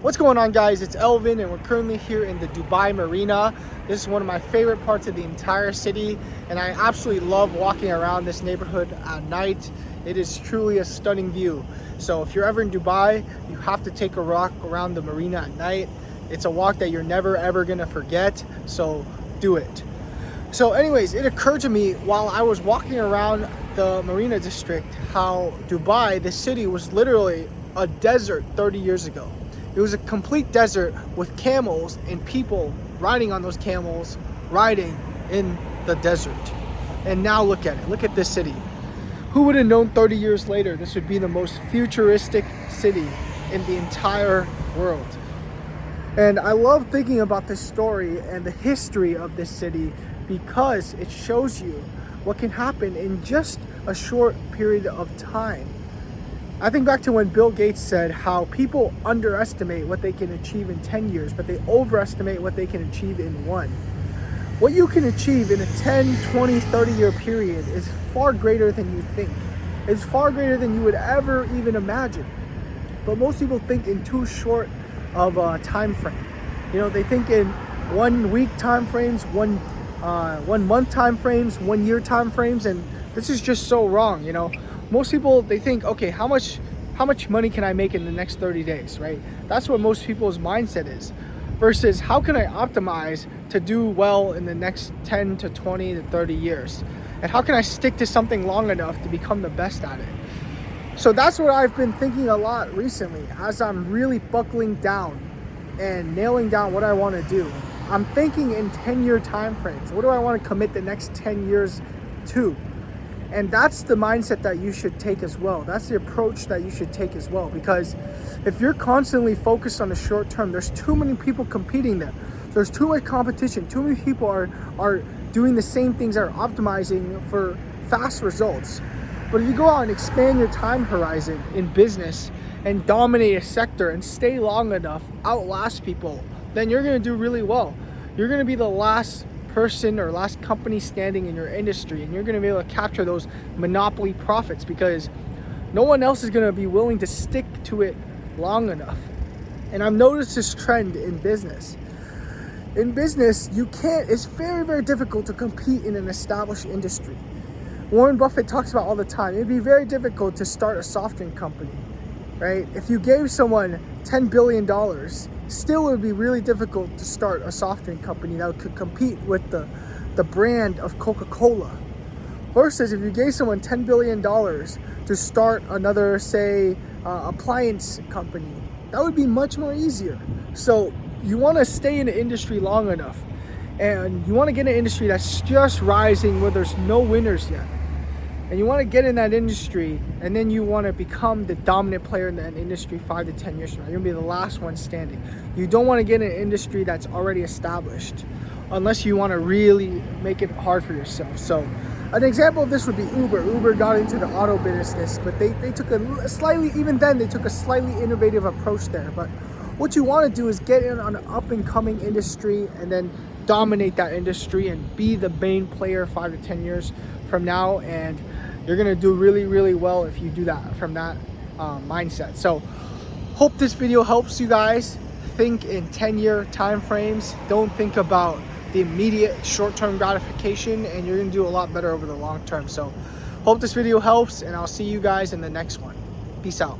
What's going on, guys? It's Elvin and we're currently here in the Dubai Marina. This is one of my favorite parts of the entire city and I absolutely love walking around this neighborhood at night. It is truly a stunning view. So if you're ever in Dubai, you have to take a walk around the marina at night. It's a walk that you're never ever gonna forget, so do it. So anyways, it occurred to me while I was walking around the Marina district how Dubai, the city, was literally a desert 30 years ago. It was a complete desert with camels and people riding on those camels, riding in the desert. And now look at it, look at this city. Who would have known 30 years later this would be the most futuristic city in the entire world? And I love thinking about this story and the history of this city because it shows you what can happen in just a short period of time. I think back to when Bill Gates said how people underestimate what they can achieve in 10 years, but they overestimate what they can achieve in one. What you can achieve in a 10, 20, 30-year period is far greater than you think. It's far greater than you would ever even imagine. But most people think in too short of a time frame. You know, they think in 1 week time frames, one month time frames, 1 year time frames, and this is just so wrong. You know, most people, they think, okay, how much money can I make in the next 30 days, right? That's what most people's mindset is. Versus how can I optimize to do well in the next 10 to 20 to 30 years? And how can I stick to something long enough to become the best at it? So that's what I've been thinking a lot recently as I'm really buckling down and nailing down what I want to do. I'm thinking in 10-year time frames. What do I want to commit the next 10 years to? And that's the mindset that you should take as well. That's the approach that you should take as well. Because if you're constantly focused on the short term, there's too many people competing there. There's too much competition. Too many people are doing the same things, are optimizing for fast results. But if you go out and expand your time horizon in business and dominate a sector and stay long enough, outlast people, then you're going to do really well. You're going to be the last person or last company standing in your industry, and you're going to be able to capture those monopoly profits because no one else is going to be willing to stick to it long enough. And I've noticed this trend in business. In business, it's very, very difficult to compete in an established industry. Warren Buffett talks about all the time, it'd be very difficult to start a soft drink company, right? If you gave someone $10 billion, still it would be really difficult to start a soft drink company that could compete with the brand of Coca-Cola. Versus if you gave someone $10 billion to start another, say, appliance company, that would be much more easier. So you want to stay in the industry long enough, and you want to get in an industry that's just rising where there's no winners yet. And you want to get in that industry, and then you want to become the dominant player in that industry 5 to 10 years from now. You're going to be the last one standing. You don't want to get in an industry that's already established unless you want to really make it hard for yourself. So an example of this would be Uber. Uber got into the auto business, but they took a slightly innovative approach there. But what you want to do is get in on an up-and-coming industry and then dominate that industry and be the main player 5 to 10 years from now, and you're gonna do really, really well if you do that from that mindset. So hope this video helps you guys think in 10-year time frames. Don't think about the immediate short-term gratification, and you're gonna do a lot better over the long term. So hope this video helps, and I'll see you guys in the next one. Peace out.